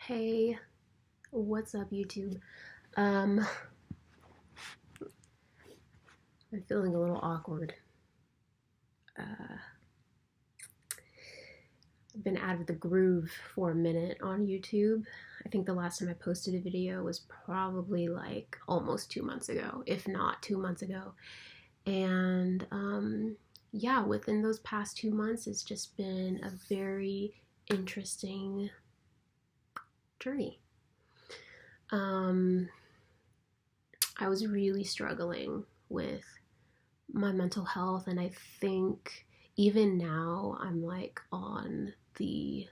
Hey, what's up, YouTube? Um, I'm feeling a little awkward. Uh, I've been out of the groove for a minute on YouTube. I think the last time I posted a video was probably like almost 2 months ago, if not 2 months ago. And yeah, within those past 2 months, it's just been a very interesting journey. Um, I was really struggling with my mental health, and I think even now I'm like on the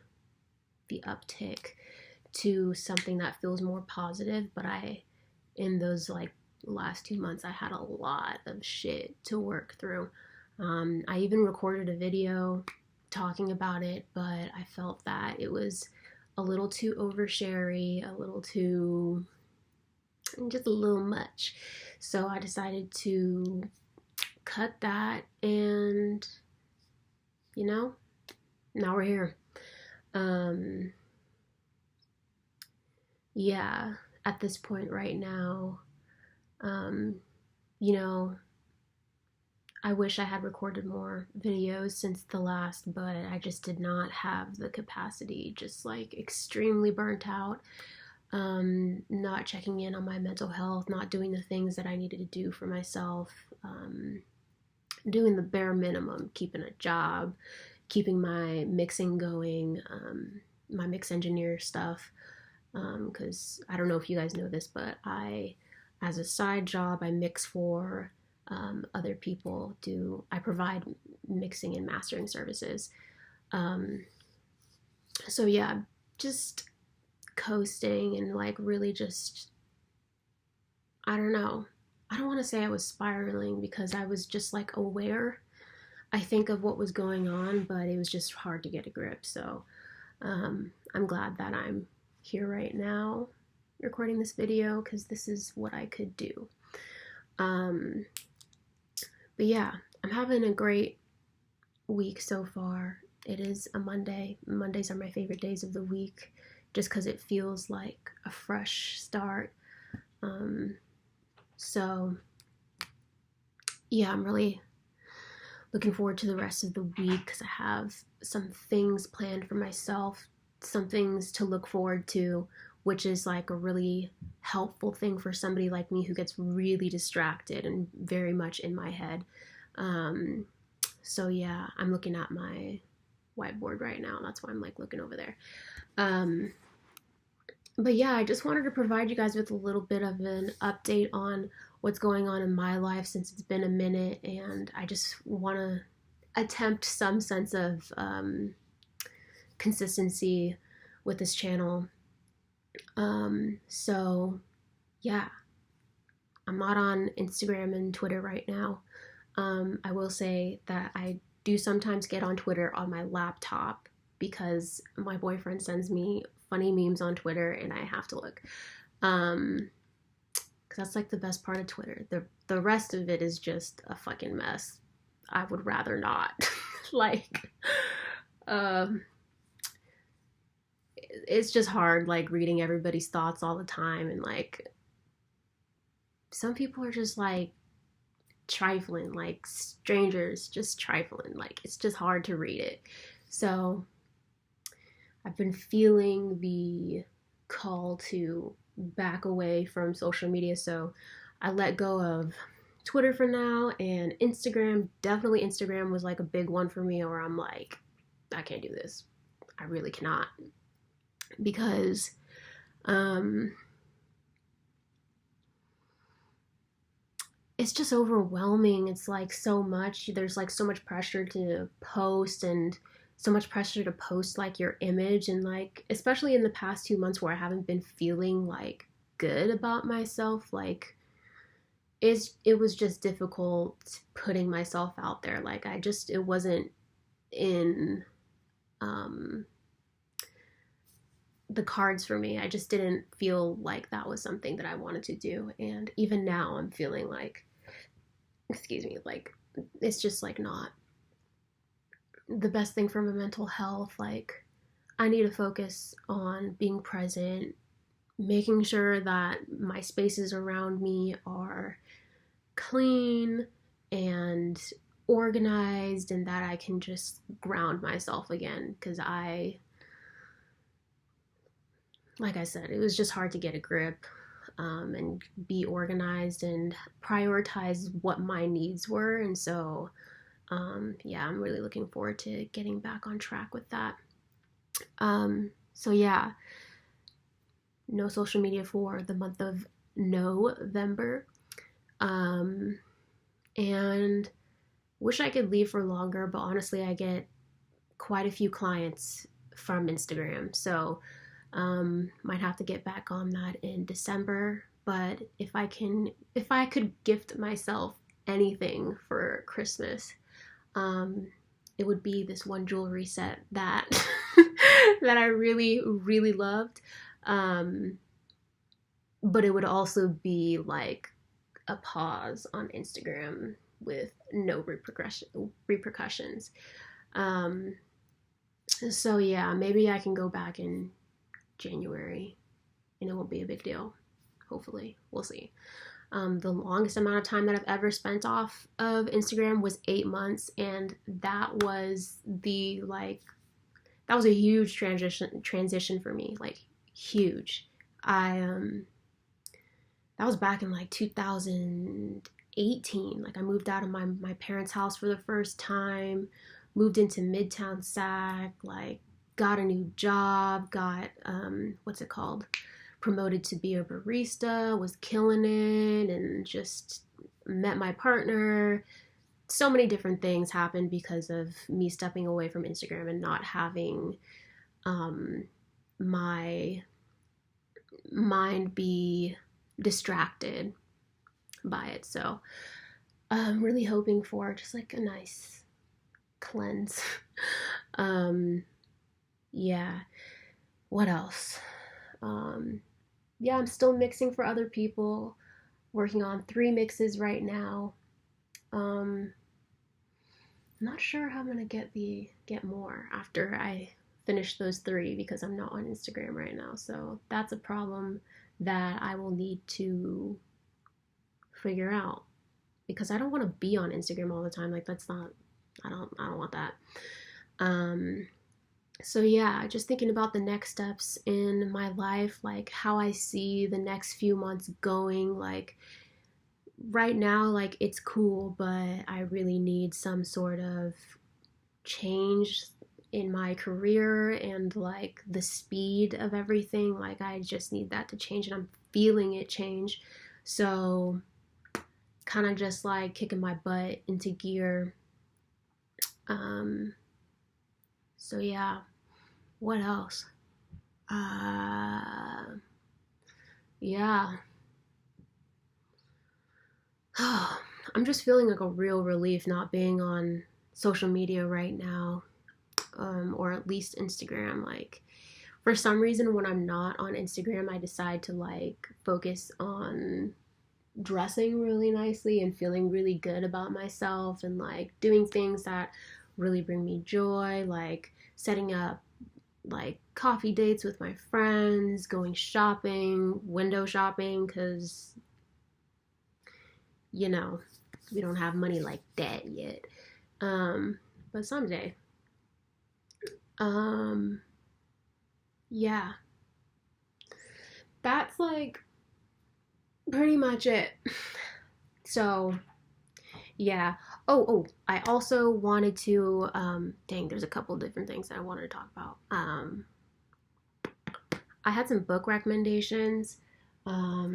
uptick to something that feels more positive. But I in those like last 2 months I had a lot of shit to work through. I even recorded a video talking about it, but I felt that it was a little too oversharey, a little too, just a little much. So I decided to cut that, and you know, now we're here. Um, yeah, at this point right now, um, you know, I wish I had recorded more videos since the last, but I just did not have the capacity, just like extremely burnt out. Not checking in on my mental health, not doing the things that I needed to do for myself, doing the bare minimum, keeping a job, keeping my mixing going, my mix engineer stuff. Because I don't know if you guys know this, but as a side job, I mix for other people. I provide mixing and mastering services. Um, so yeah, just coasting and like really just, I don't know. I don't want to say I was spiraling because I was just like aware, I think, of what was going on, but it was just hard to get a grip. So I'm glad that I'm here right now recording this video because this is what I could do. Um, but yeah, I'm having a great week so far. It is a Monday. Mondays are my favorite days of the week just because it feels like a fresh start. Um, so yeah, I'm really looking forward to the rest of the week because I have some things planned for myself, some things to look forward to, which is like a really helpful thing for somebody like me who gets really distracted and very much in my head. Um, so yeah, I'm looking at my whiteboard right now. That's why I'm like looking over there. Um, but yeah, I just wanted to provide you guys with a little bit of an update on what's going on in my life since it's been a minute, and I just want to attempt some sense of consistency with this channel. So yeah, I'm not on Instagram and Twitter right now. I will say that I do sometimes get on Twitter on my laptop because my boyfriend sends me funny memes on Twitter and I have to look. Because that's like the best part of Twitter. The rest of it is just a fucking mess. I would rather not. like, um, it's just hard, like reading everybody's thoughts all the time, and like some people are just like trifling, like strangers just trifling. Like it's just hard to read it. So I've been feeling the call to back away from social media. So I let go of Twitter for now, and Instagram. Definitely Instagram was like a big one for me where I'm like, I can't do this. I really cannot. Because it's just overwhelming. It's like so much. There's like so much pressure to post, and so much pressure to post like your image, and like especially in the past 2 months where I haven't been feeling like good about myself, like it was just difficult putting myself out there. Like it wasn't in um the cards for me. I just didn't feel like that was something that I wanted to do. And even now I'm feeling like, excuse me, like it's just like not the best thing for my mental health. Like I need to focus on being present, making sure that my spaces around me are clean and organized, and that I can just ground myself again, because like I said, it was just hard to get a grip, and be organized and prioritize what my needs were. And so, yeah, I'm really looking forward to getting back on track with that. So yeah, no social media for the month of November. Um, and wish I could leave for longer, but honestly, I get quite a few clients from Instagram. So might have to get back on that in December. But if I could gift myself anything for Christmas, um, it would be this one jewelry set that that I really, really loved. Um, but it would also be like a pause on Instagram with no repercussions. Um, so yeah, maybe I can go back in January and it won't be a big deal. Hopefully, we'll see. The longest amount of time that I've ever spent off of Instagram was 8 months, and that was a huge transition for me, like huge. I That was back in like 2018. Like I moved out of my parents' house for the first time, moved into Midtown Sac, like got a new job, got what's it called? Promoted to be a barista, was killing it, and just met my partner. So many different things happened because of me stepping away from Instagram and not having my mind be distracted by it. So I'm really hoping for just like a nice cleanse. Yeah. What else? Yeah, I'm still mixing for other people, working on 3 mixes right now. I'm not sure how I'm gonna get more after I finish those 3, because I'm not on Instagram right now. So that's a problem that I will need to figure out, because I don't want to be on Instagram all the time. Like that's not I don't want that. So yeah, just thinking about the next steps in my life, like how I see the next few months going. Like right now, like it's cool, but I really need some sort of change in my career and like the speed of everything. Like I just need that to change, and I'm feeling it change. So kind of just like kicking my butt into gear. So yeah, what else? Yeah. I'm just feeling like a real relief not being on social media right now, or at least Instagram. Like, for some reason, when I'm not on Instagram, I decide to like focus on dressing really nicely and feeling really good about myself, and like doing things that really bring me joy, like setting up like coffee dates with my friends, going shopping, window shopping, because you know we don't have money like that yet, but someday. um yeah, that's like pretty much it. So yeah. Oh, I also wanted to dang, there's a couple different things that I wanted to talk about. I had some book recommendations. Let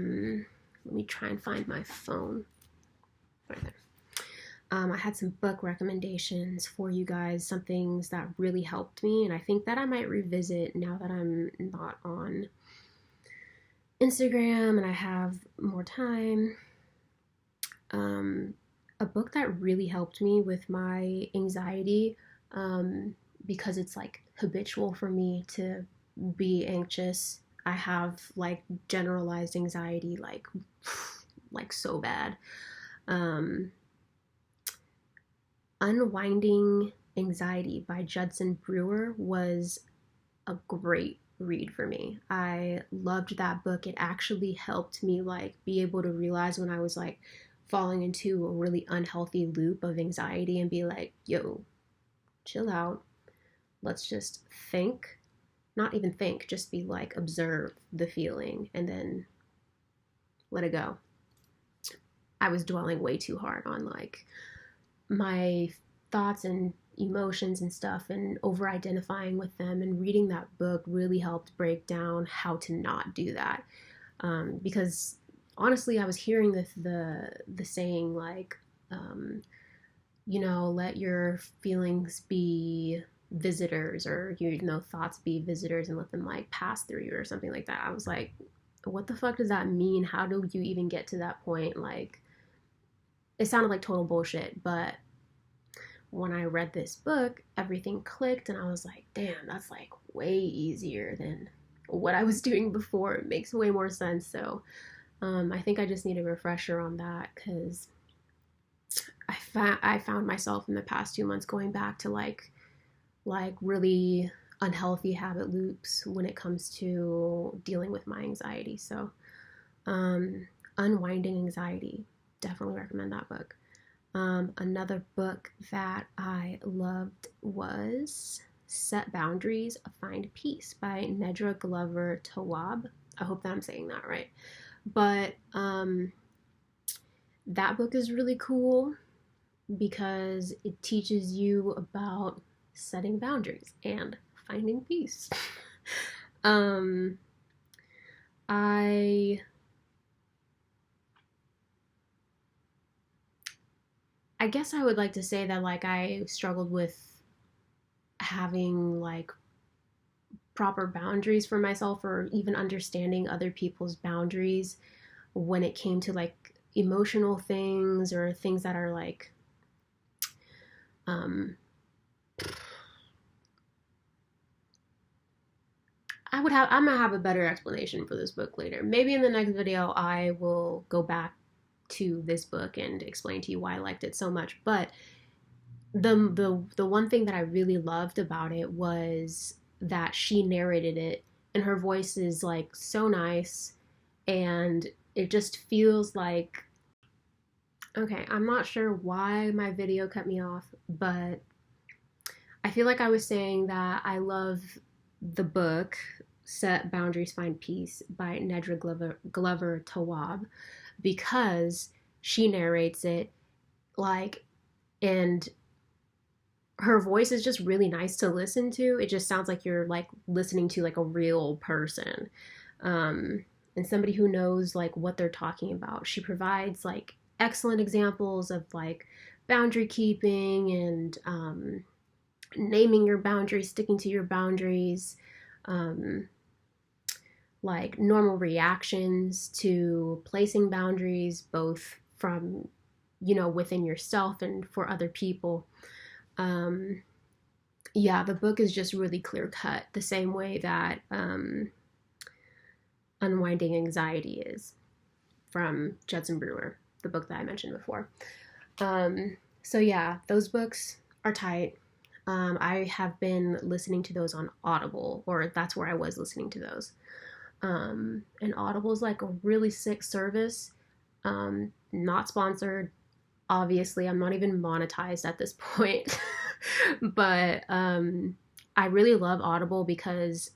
me try and find my phone. Right there. I had some book recommendations for you guys, some things that really helped me, and I think that I might revisit now that I'm not on Instagram and I have more time. A book that really helped me with my anxiety, because it's like habitual for me to be anxious. I have like generalized anxiety, like so bad. Um, Unwinding Anxiety by Judson Brewer was a great read for me. I loved that book. It actually helped me like be able to realize when I was like falling into a really unhealthy loop of anxiety and be like, yo, chill out. Let's just think, not even think, just be like, observe the feeling and then let it go. I was dwelling way too hard on like my thoughts and emotions and stuff and over identifying with them, and reading that book really helped break down how to not do that. Because honestly, I was hearing the saying like, let your feelings be visitors, or thoughts be visitors and let them like pass through you or something like that. I was like, what the fuck does that mean? How do you even get to that point? Like, it sounded like total bullshit, but when I read this book, everything clicked and I was like, damn, that's like way easier than what I was doing before. It makes way more sense. So I think I just need a refresher on that, because I found myself in the past 2 months going back to like really unhealthy habit loops when it comes to dealing with my anxiety. So Unwinding Anxiety, definitely recommend that book. Another book that I loved was Set Boundaries, Find Peace by Nedra Glover Tawwab. I hope that I'm saying that right. But that book is really cool because it teaches you about setting boundaries and finding peace. I guess I would like to say that like I struggled with having like proper boundaries for myself, or even understanding other people's boundaries when it came to like emotional things or things that are like I'm gonna have a better explanation for this book later. Maybe in the next video I will go back to this book and explain to you why I liked it so much. But the one thing that I really loved about it was that she narrated it, and her voice is like so nice, and it just feels like, okay, I'm not sure why my video cut me off, but I feel like I was saying that I love the book Set Boundaries, Find Peace by Nedra Glover Tawwab, because she narrates it like, and her voice is just really nice to listen to. It just sounds like you're like listening to like a real person, and somebody who knows like what they're talking about. She provides like excellent examples of like boundary keeping and naming your boundaries, sticking to your boundaries, like normal reactions to placing boundaries, both from within yourself and for other people. Yeah, the book is just really clear cut, the same way that Unwinding Anxiety is, from Judson Brewer, the book that I mentioned before. So yeah, those books are tight. I have been listening to those on Audible, or that's where I was listening to those. And Audible is like a really sick service. Not sponsored, obviously. I'm not even monetized at this point. But I really love Audible because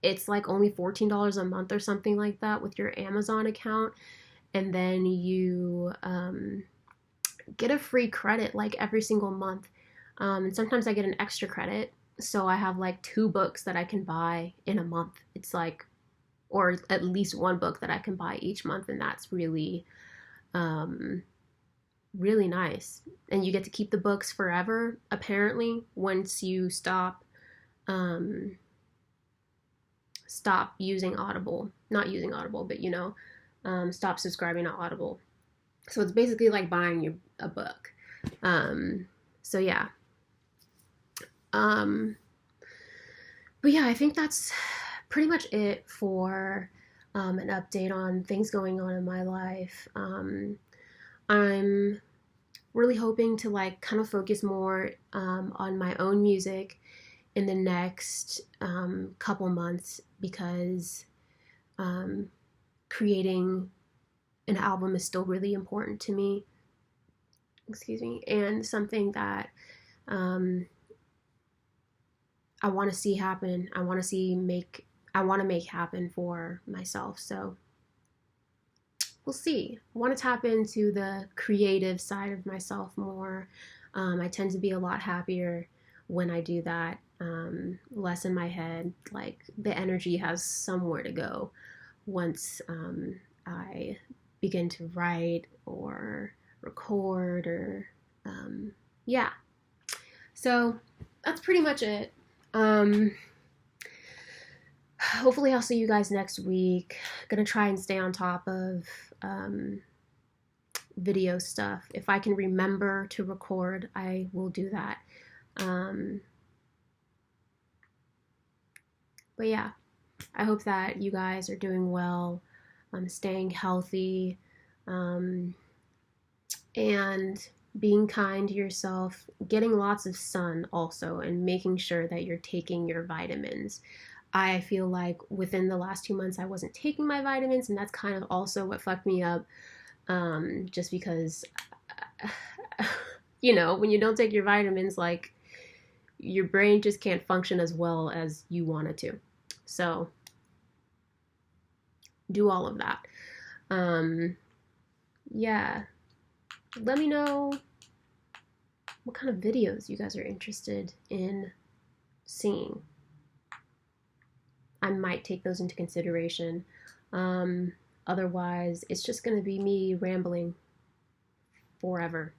it's like only $14 a month or something like that with your Amazon account, and then you get a free credit like every single month. And sometimes I get an extra credit, so I have like 2 books that I can buy in a month. It's like, or at least 1 book that I can buy each month, and that's really really nice. And you get to keep the books forever, apparently, once you stop using Audible. Not using Audible, but stop subscribing to Audible. So it's basically like buying a book. So yeah. But yeah, I think that's pretty much it for an update on things going on in my life. I'm really hoping to like kind of focus more on my own music in the next couple months, because creating an album is still really important to me. Excuse me. And something that I want to see happen. I want to make happen for myself. So we'll see. I want to tap into the creative side of myself more. I tend to be a lot happier when I do that. Less in my head. Like, the energy has somewhere to go once I begin to write or record, or yeah. So that's pretty much it. Hopefully I'll see you guys next week. Gonna try and stay on top of video stuff. If I can remember to record, I will do that. But yeah, I hope that you guys are doing well, staying healthy, and being kind to yourself, getting lots of sun also, and making sure that you're taking your vitamins. I feel like within the last 2 months I wasn't taking my vitamins, and that's kind of also what fucked me up, just because, when you don't take your vitamins, like, your brain just can't function as well as you want it to. So do all of that. Yeah, let me know what kind of videos you guys are interested in seeing. I might take those into consideration. Otherwise, it's just going to be me rambling forever,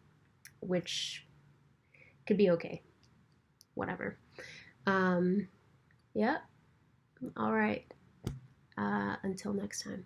which could be okay. Whatever. Yeah. All right. Until next time.